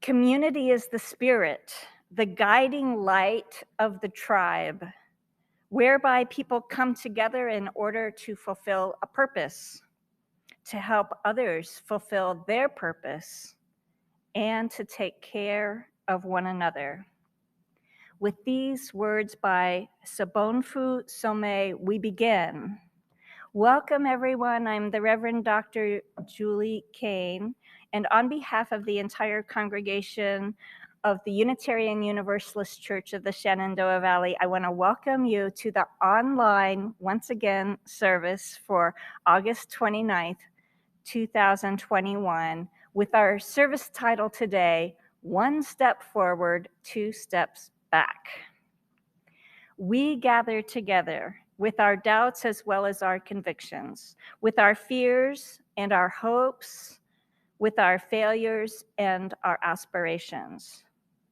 Community is the spirit, the guiding light of the tribe, whereby people come together in order to fulfill a purpose, to help others fulfill their purpose, and to take care of one another. With these words by Sobonfu Some, we begin. Welcome, everyone. I'm the Reverend Dr. Julie Kane, and on behalf of the entire congregation of the Unitarian Universalist Church of the Shenandoah Valley, I want to welcome you to the online, once again, service for August 29th, 2021, with our service title today, One Step Forward, Two Steps Back. We gather together with our doubts as well as our convictions, with our fears and our hopes, with our failures and our aspirations,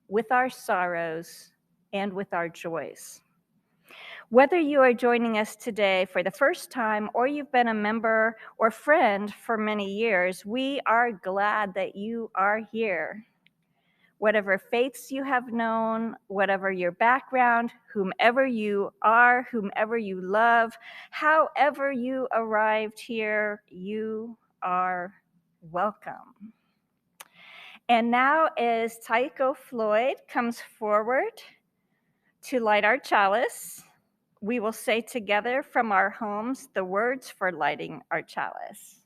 with our sorrows and with our joys. Whether you are joining us today for the first time or you've been a member or friend for many years, we are glad that you are here. Whatever faiths you have known, whatever your background, whomever you are, whomever you love, however you arrived here, you are welcome. And now as Tycho Floyd comes forward to light our chalice, we will say together from our homes the words for lighting our chalice.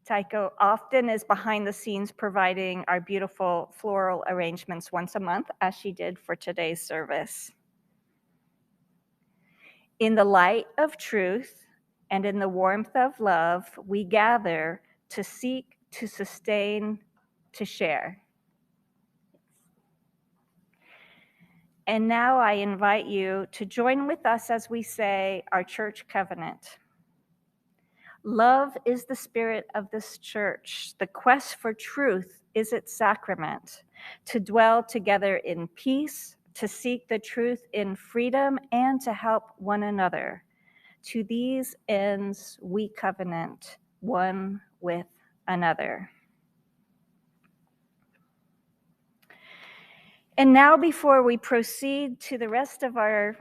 Tycho often is behind the scenes providing our beautiful floral arrangements once a month, as she did for today's service. In the light of truth and in the warmth of love, we gather to seek, to sustain, to share. And now I invite you to join with us as we say our church covenant. Love is the spirit of this church. The quest for truth is its sacrament. To dwell together in peace, to seek the truth in freedom, and to help one another. To these ends we covenant one with another. And now, before we proceed to the rest of our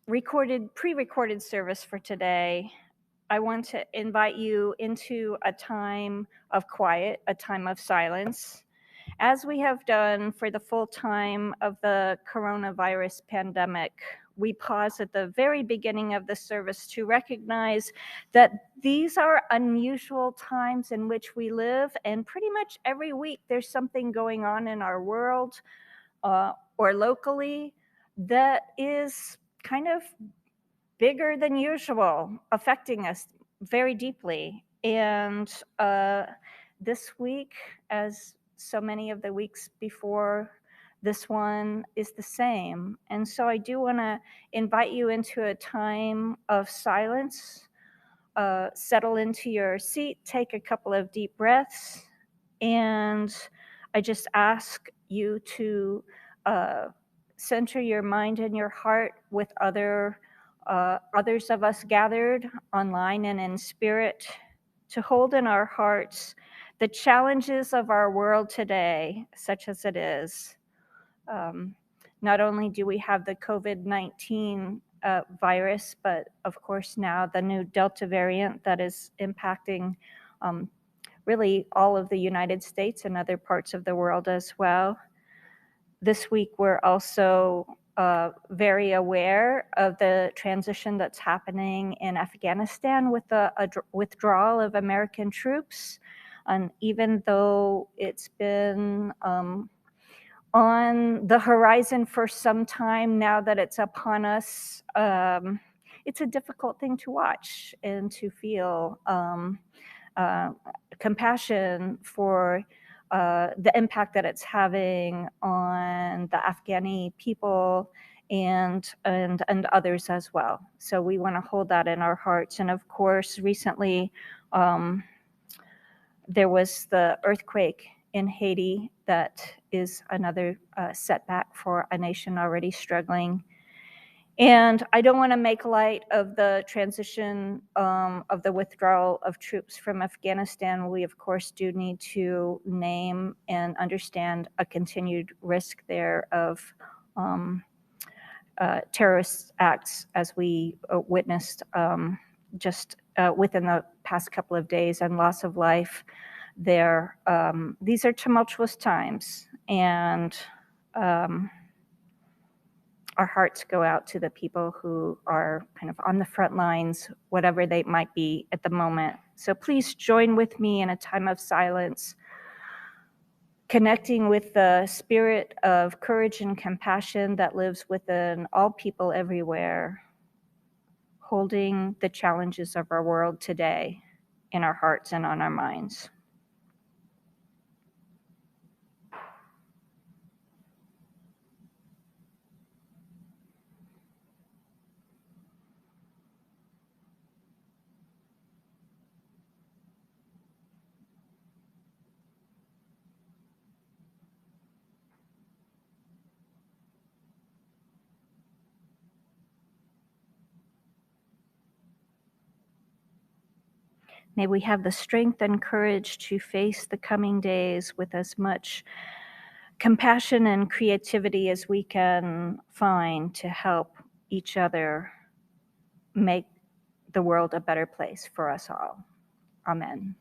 pre-recorded service for today, I want to invite you into a time of quiet, a time of silence, as we have done for the full time of the coronavirus pandemic. We pause at the very beginning of the service to recognize that these are unusual times in which we live, and pretty much every week there's something going on in our world or locally that is kind of bigger than usual, affecting us very deeply. And this week, as so many of the weeks before this one, is the same. And so I do want to invite you into a time of silence. Settle into your seat, take a couple of deep breaths, and I just ask you to center your mind and your heart with others of us gathered online and in spirit, to hold in our hearts the challenges of our world today, such as it is. Not only do we have the COVID-19 virus, but of course now the new Delta variant that is impacting really all of the United States and other parts of the world as well. This week we're also very aware of the transition that's happening in Afghanistan with the withdrawal of American troops. And even though it's been on the horizon for some time now that it's upon us, it's a difficult thing to watch and to feel compassion for the impact that it's having on the Afghani people and others as well. So we want to hold that in our hearts. And of course, recently there was the earthquake in Haiti that is another setback for a nation already struggling. And I don't want to make light of the transition of the withdrawal of troops from Afghanistan. We, of course, do need to name and understand a continued risk there of terrorist acts, as we witnessed just within the past couple of days, and loss of life there. These are tumultuous times, and our hearts go out to the people who are kind of on the front lines, whatever they might be at the moment. So please join with me in a time of silence, connecting with the spirit of courage and compassion that lives within all people everywhere, holding the challenges of our world today in our hearts and on our minds. May we have the strength and courage to face the coming days with as much compassion and creativity as we can find to help each other make the world a better place for us all. Amen.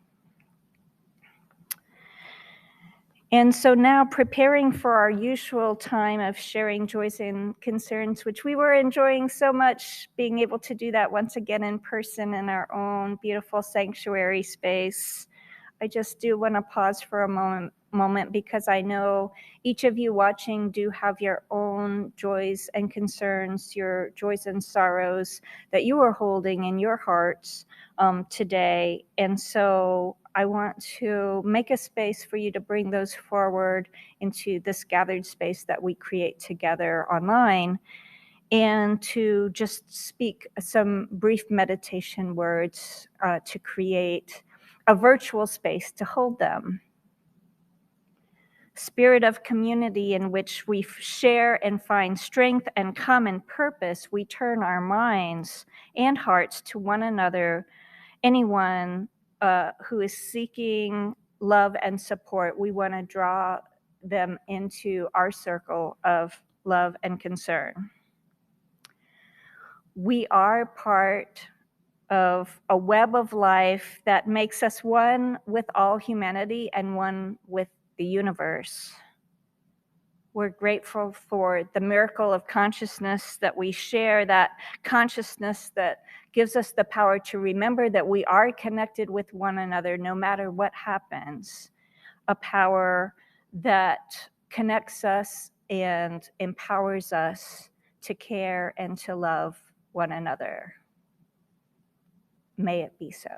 And so now, preparing for our usual time of sharing joys and concerns, which we were enjoying so much, being able to do that once again in person in our own beautiful sanctuary space, I just do want to pause for a moment because I know each of you watching do have your own joys and concerns, your joys and sorrows that you are holding in your hearts today. And so I want to make a space for you to bring those forward into this gathered space that we create together online, and to just speak some brief meditation words to create a virtual space to hold them. Spirit of community in which we share and find strength and common purpose, we turn our minds and hearts to one another. Anyone who is seeking love and support, we want to draw them into our circle of love and concern. We are part of a web of life that makes us one with all humanity and one with the universe. We're grateful for the miracle of consciousness that we share, that consciousness that gives us the power to remember that we are connected with one another no matter what happens, a power that connects us and empowers us to care and to love one another. May it be so.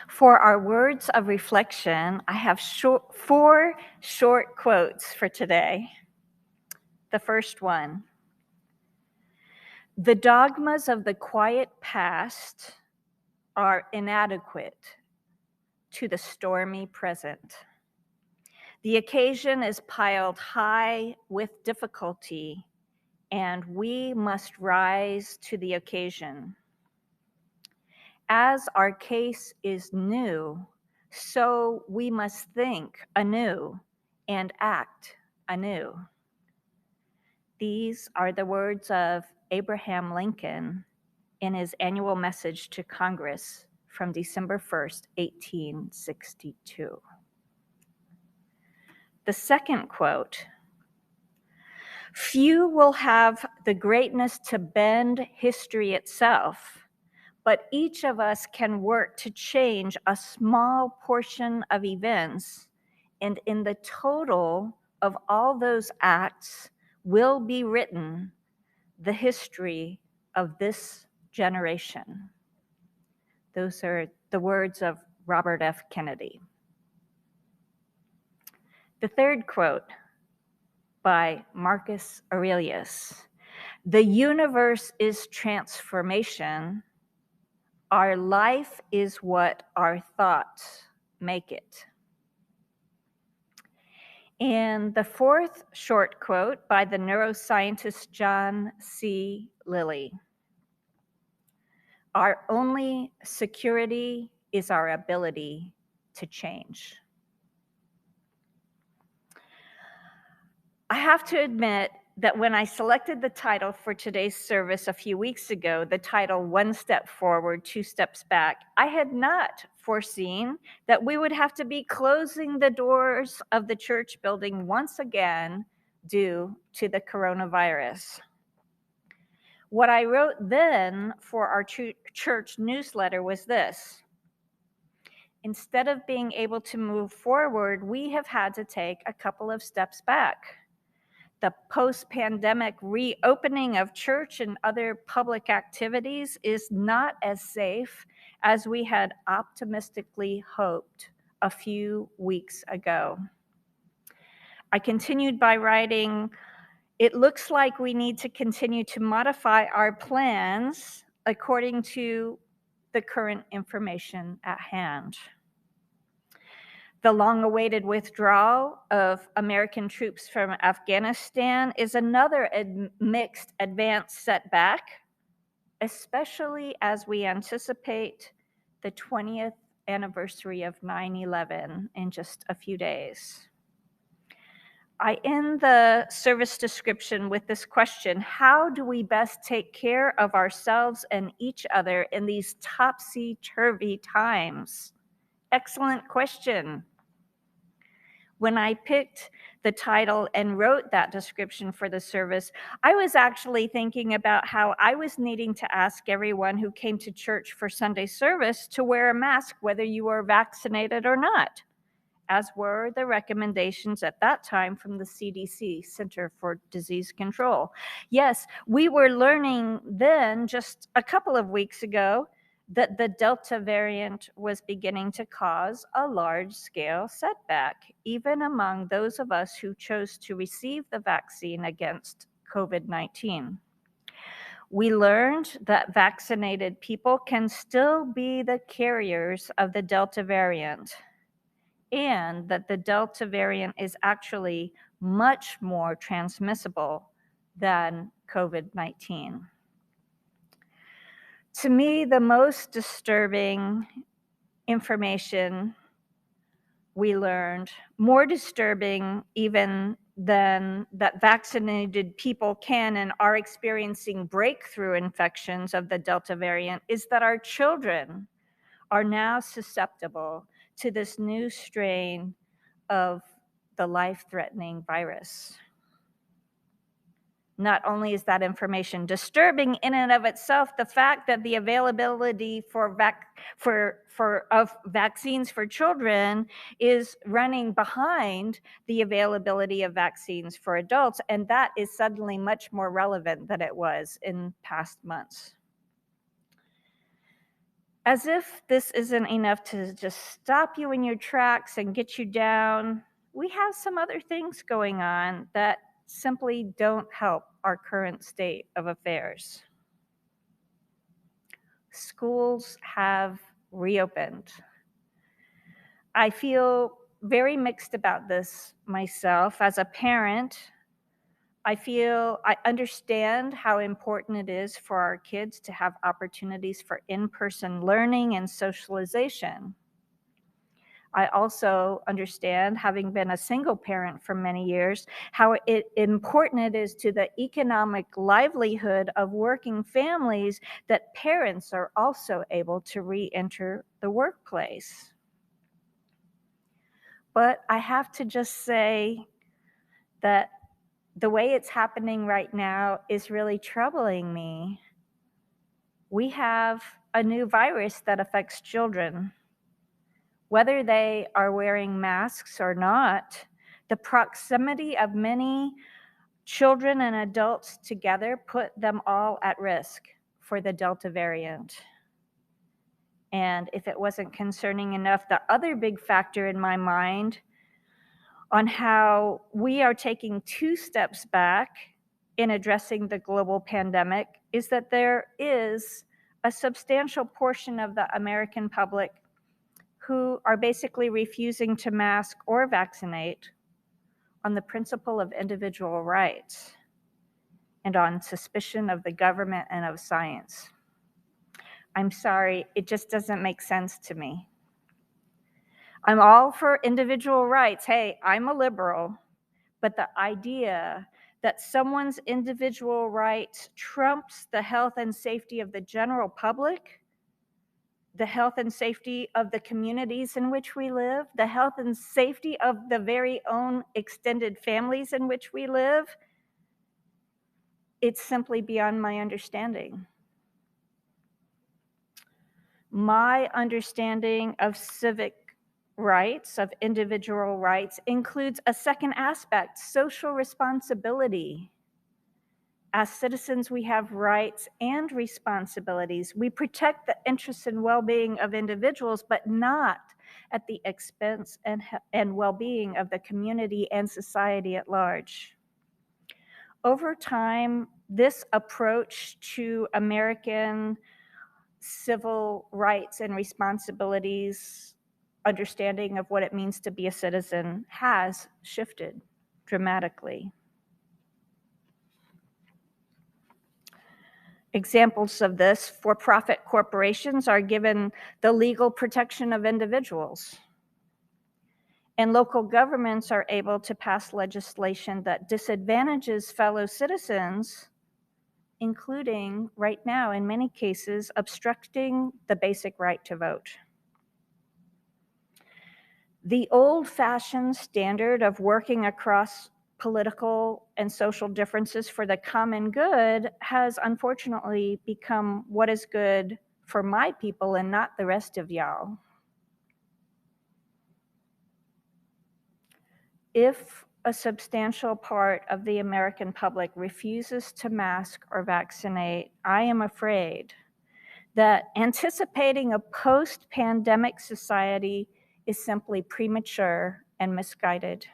For our words of reflection, I have four short quotes for today. The first one: the dogmas of the quiet past are inadequate to the stormy present. The occasion is piled high with difficulty, and we must rise to the occasion. As our case is new, so we must think anew and act anew. These are the words of Abraham Lincoln in his annual message to Congress from December 1st, 1862. The second quote, "Few will have the greatness to bend history itself, but each of us can work to change a small portion of events, and in the total of all those acts will be written the history of this generation." Those are the words of Robert F. Kennedy. The third quote by Marcus Aurelius, "The universe is transformation. Our life is what our thoughts make it." And the fourth short quote by the neuroscientist John C. Lilly, "Our only security is our ability to change." I have to admit that when I selected the title for today's service a few weeks ago, the title "One Step Forward, Two Steps Back," I had not foreseen that we would have to be closing the doors of the church building once again due to the coronavirus. What I wrote then for our church newsletter was this: instead of being able to move forward, we have had to take a couple of steps back. The post-pandemic reopening of church and other public activities is not as safe as we had optimistically hoped a few weeks ago. I continued by writing, "It looks like we need to continue to modify our plans according to the current information at hand." The long-awaited withdrawal of American troops from Afghanistan is another mixed advance setback, especially as we anticipate the 20th anniversary of 9/11 in just a few days. I end the service description with this question: how do we best take care of ourselves and each other in these topsy-turvy times? Excellent question. When I picked the title and wrote that description for the service, I was actually thinking about how I was needing to ask everyone who came to church for Sunday service to wear a mask whether you were vaccinated or not, as were the recommendations at that time from the CDC, Center for Disease Control. Yes, we were learning then, just a couple of weeks ago, that the Delta variant was beginning to cause a large-scale setback, even among those of us who chose to receive the vaccine against COVID-19. We learned that vaccinated people can still be the carriers of the Delta variant, and that the Delta variant is actually much more transmissible than COVID-19. To me, the most disturbing information we learned, more disturbing even than that vaccinated people can and are experiencing breakthrough infections of the Delta variant, is that our children are now susceptible to this new strain of the life-threatening virus. Not only is that information disturbing in and of itself, the fact that the availability of vaccines for children is running behind the availability of vaccines for adults, and that is suddenly much more relevant than it was in past months. As if this isn't enough to just stop you in your tracks and get you down, we have some other things going on that simply don't help our current state of affairs. Schools have reopened. I feel very mixed about this myself. As a parent, I understand how important it is for our kids to have opportunities for in-person learning and socialization. I also understand, having been a single parent for many years, how important it is to the economic livelihood of working families that parents are also able to re-enter the workplace. But I have to just say that the way it's happening right now is really troubling me. We have a new virus that affects children. Whether they are wearing masks or not, the proximity of many children and adults together put them all at risk for the Delta variant. And if it wasn't concerning enough, the other big factor in my mind on how we are taking 2 steps back in addressing the global pandemic is that there is a substantial portion of the American public who are basically refusing to mask or vaccinate on the principle of individual rights and on suspicion of the government and of science. I'm sorry, it just doesn't make sense to me. I'm all for individual rights. Hey, I'm a liberal, but the idea that someone's individual rights trumps the health and safety of the general public, the health and safety of the communities in which we live, the health and safety of the very own extended families in which we live, it's simply beyond my understanding. My understanding of civic rights, of individual rights, includes a second aspect, social responsibility. As citizens, we have rights and responsibilities. We protect the interests and well-being of individuals, but not at the expense and well-being of the community and society at large. Over time, this approach to American civil rights and responsibilities, understanding of what it means to be a citizen, has shifted dramatically. Examples of this: for-profit corporations are given the legal protection of individuals, and local governments are able to pass legislation that disadvantages fellow citizens, including, right now, in many cases, obstructing the basic right to vote. The old-fashioned standard of working across political and social differences for the common good has unfortunately become what is good for my people and not the rest of y'all. If a substantial part of the American public refuses to mask or vaccinate, I am afraid that anticipating a post-pandemic society is simply premature and misguided.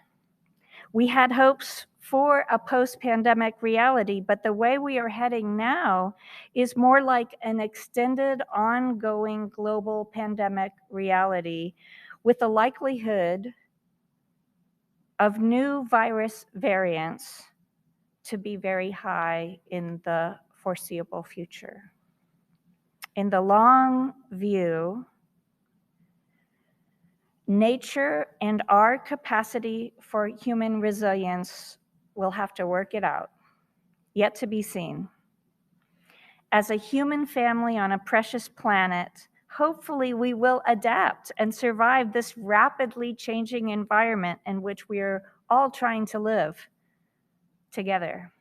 We had hopes for a post-pandemic reality, but the way we are heading now is more like an extended, ongoing global pandemic reality with the likelihood of new virus variants to be very high in the foreseeable future. In the long view, nature and our capacity for human resilience will have to work it out, yet to be seen. As a human family on a precious planet, hopefully we will adapt and survive this rapidly changing environment in which we are all trying to live together.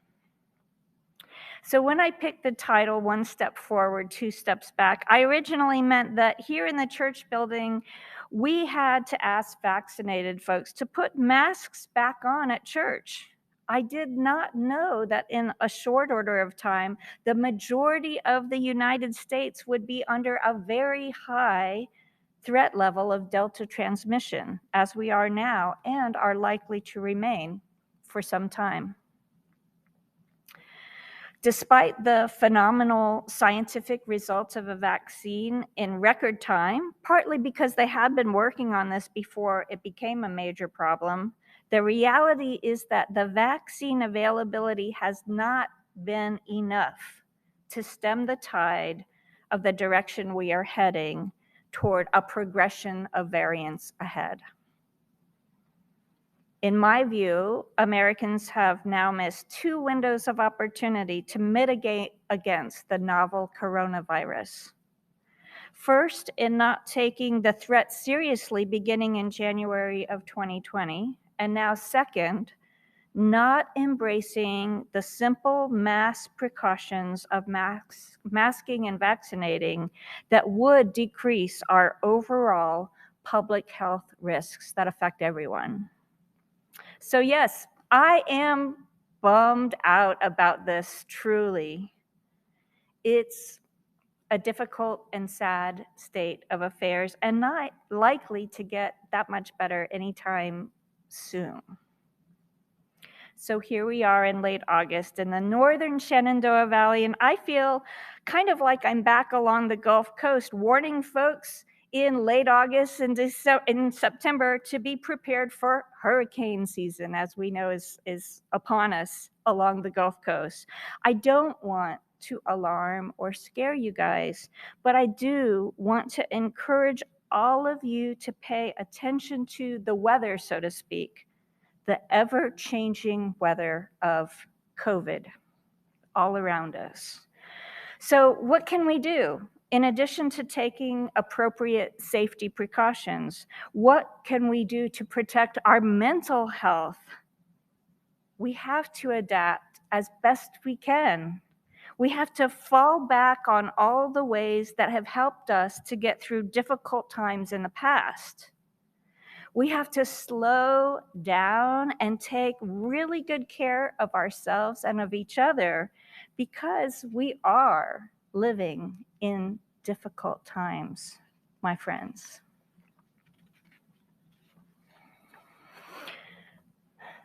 So when I picked the title, One Step Forward, Two Steps Back, I originally meant that here in the church building, we had to ask vaccinated folks to put masks back on at church. I did not know that in a short order of time, the majority of the United States would be under a very high threat level of Delta transmission, as we are now and are likely to remain for some time. Despite the phenomenal scientific results of a vaccine in record time, partly because they had been working on this before it became a major problem, the reality is that the vaccine availability has not been enough to stem the tide of the direction we are heading toward a progression of variants ahead. In my view, Americans have now missed 2 windows of opportunity to mitigate against the novel coronavirus. First, in not taking the threat seriously beginning in January of 2020, and now second, not embracing the simple mass precautions of masking and vaccinating that would decrease our overall public health risks that affect everyone. So yes, I am bummed out about this, truly. It's a difficult and sad state of affairs and not likely to get that much better anytime soon. So here we are in late August in the northern Shenandoah Valley, and I feel kind of like I'm back along the Gulf Coast, warning folks in late August and in September to be prepared for hurricane season, as we know is upon us along the Gulf Coast. I don't want to alarm or scare you guys, but I do want to encourage all of you to pay attention to the weather, so to speak, the ever-changing weather of COVID all around us. So what can we do? In addition to taking appropriate safety precautions, what can we do to protect our mental health? We have to adapt as best we can. We have to fall back on all the ways that have helped us to get through difficult times in the past. We have to slow down and take really good care of ourselves and of each other because we are living in difficult times, my friends.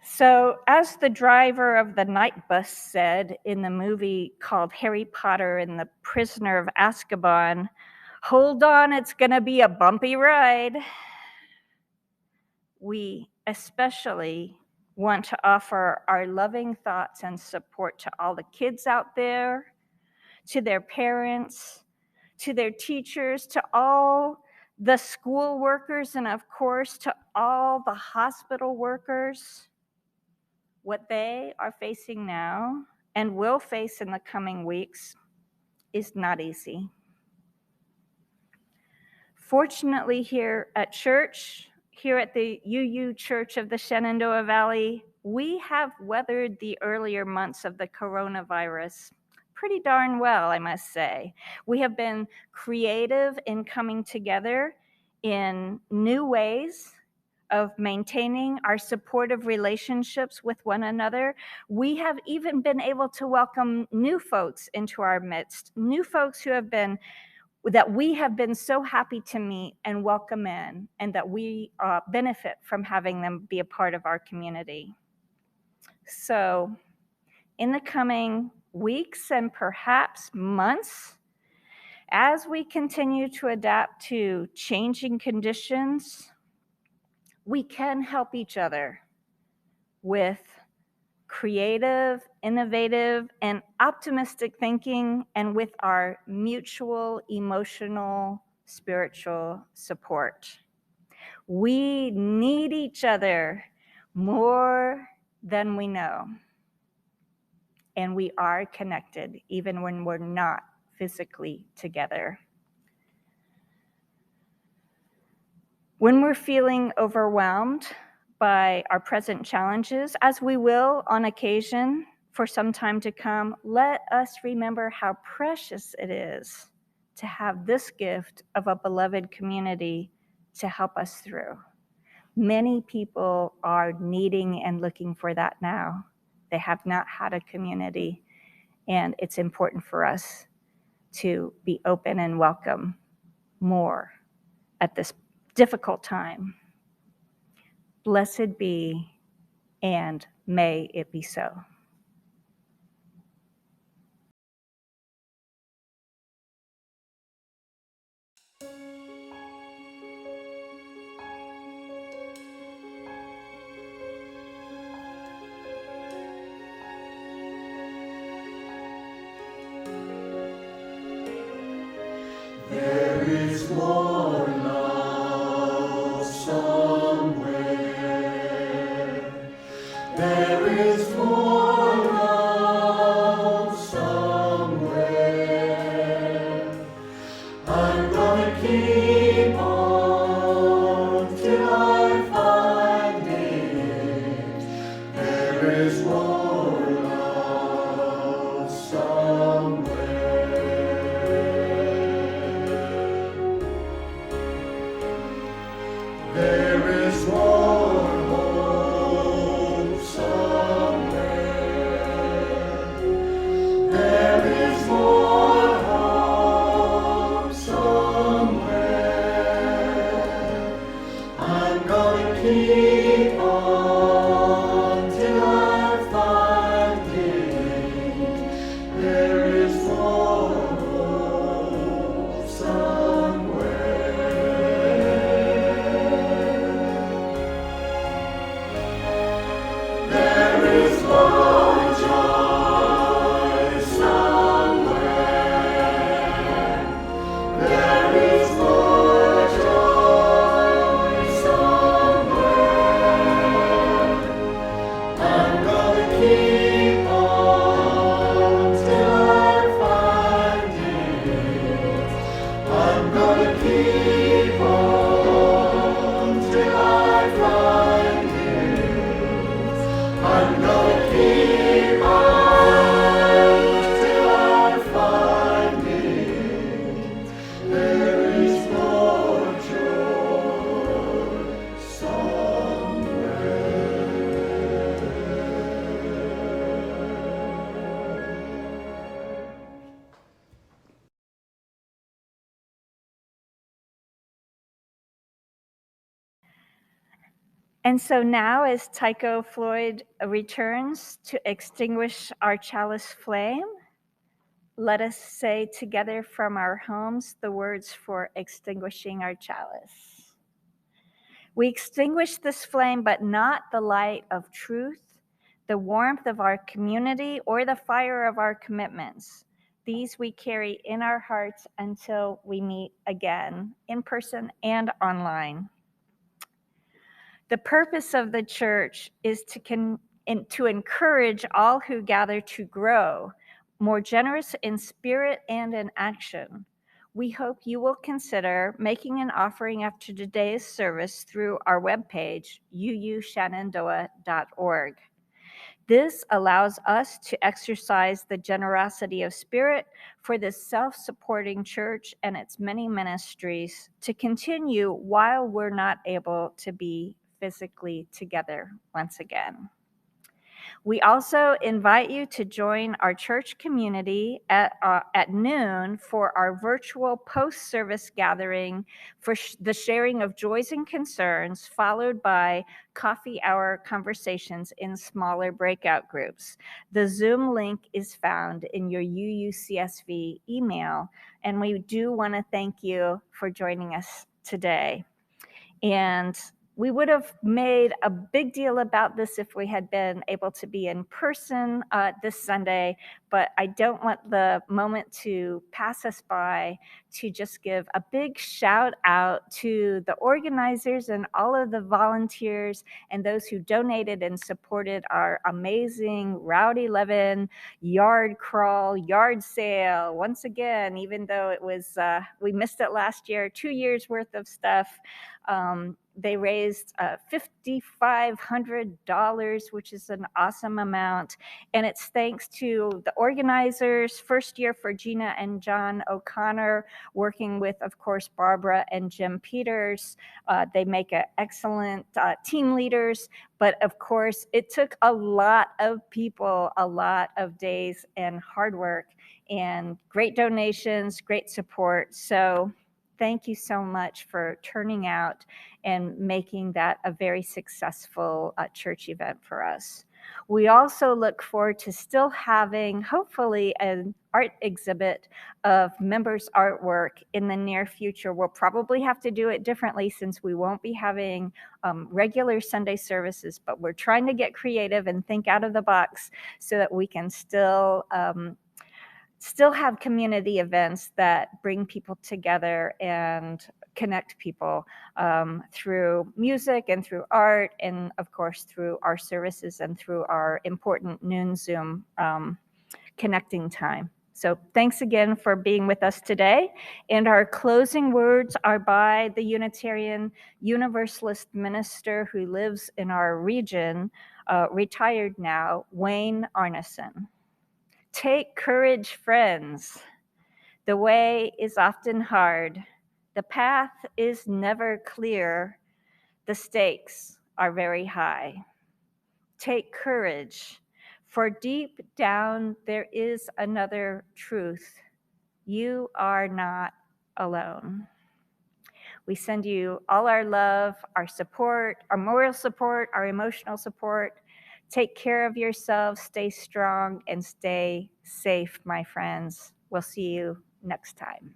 So, as the driver of the night bus said in the movie called Harry Potter and the Prisoner of Azkaban, hold on, it's gonna be a bumpy ride. We especially want to offer our loving thoughts and support to all the kids out there, to their parents, to their teachers, to all the school workers, and of course, to all the hospital workers. What they are facing now and will face in the coming weeks is not easy. Fortunately, here at church, here at the UU Church of the Shenandoah Valley, we have weathered the earlier months of the coronavirus pretty darn well, I must say. We have been creative in coming together in new ways of maintaining our supportive relationships with one another. We have even been able to welcome new folks into our midst, new folks that we have been so happy to meet and welcome in, and that we benefit from having them be a part of our community. So in the coming weeks and perhaps months, as we continue to adapt to changing conditions, we can help each other with creative, innovative, and optimistic thinking, and with our mutual emotional, spiritual support. We need each other more than we know. And we are connected even when we're not physically together. When we're feeling overwhelmed by our present challenges, as we will on occasion for some time to come, let us remember how precious it is to have this gift of a beloved community to help us through. Many people are needing and looking for that now. They have not had a community, and it's important for us to be open and welcome more at this difficult time. Blessed be, and may it be so. There is more love somewhere. There is more love somewhere. I'm gonna keep on till I find it. There is more love somewhere. There is more hope somewhere. There is more hope somewhere. I'm gonna keep on till I find it. There is more hope somewhere. There is more joy somewhere. There is more joy somewhere. I'm gonna keep on till I find it. I'm gonna keep on till I find it. I'm gonna keep on till I find it. There is more joy somewhere. And so now, as Tycho Floyd returns to extinguish our chalice flame, let us say together from our homes the words for extinguishing our chalice. We extinguish this flame, but not the light of truth, the warmth of our community, or the fire of our commitments. These we carry in our hearts until we meet again, in person and online. The purpose of the church is to encourage all who gather to grow, more generous in spirit and in action. We hope you will consider making an offering after today's service through our webpage, uushenandoah.org. This allows us to exercise the generosity of spirit for this self-supporting church and its many ministries to continue while we're not able to be physically together once again. We also invite you to join our church community at noon for our virtual post-service gathering for the sharing of joys and concerns, followed by coffee hour conversations in smaller breakout groups. The Zoom link is found in your UUCSV email, and we do want to thank you for joining us today. And we would have made a big deal about this if we had been able to be in person this Sunday, but I don't want the moment to pass us by to just give a big shout out to the organizers and all of the volunteers and those who donated and supported our amazing Route 11 yard crawl, yard sale. Once again, even though it was, we missed it last year, 2 years worth of stuff. They raised $5,500, which is an awesome amount. And it's thanks to the organizers, first year for Gina and John O'Connor, working with, of course, Barbara and Jim Peters. They make excellent team leaders. But of course, it took a lot of people, a lot of days and hard work and great donations, great support. So thank you so much for turning out and making that a very successful church event for us. We also look forward to still having, hopefully, an art exhibit of members' artwork in the near future. We'll probably have to do it differently since we won't be having regular Sunday services, but we're trying to get creative and think out of the box so that we can still still have community events that bring people together and connect people through music and through art, and of course through our services and through our important noon Zoom connecting time. So thanks again for being with us today. And our closing words are by the Unitarian Universalist minister who lives in our region, retired now, Wayne Arneson. Take courage, friends. The way is often hard. The path is never clear. The stakes are very high. Take courage, for deep down there is another truth. You are not alone. We send you all our love, our support, our moral support, our emotional support. Take care of yourselves, stay strong, and stay safe, my friends. We'll see you next time.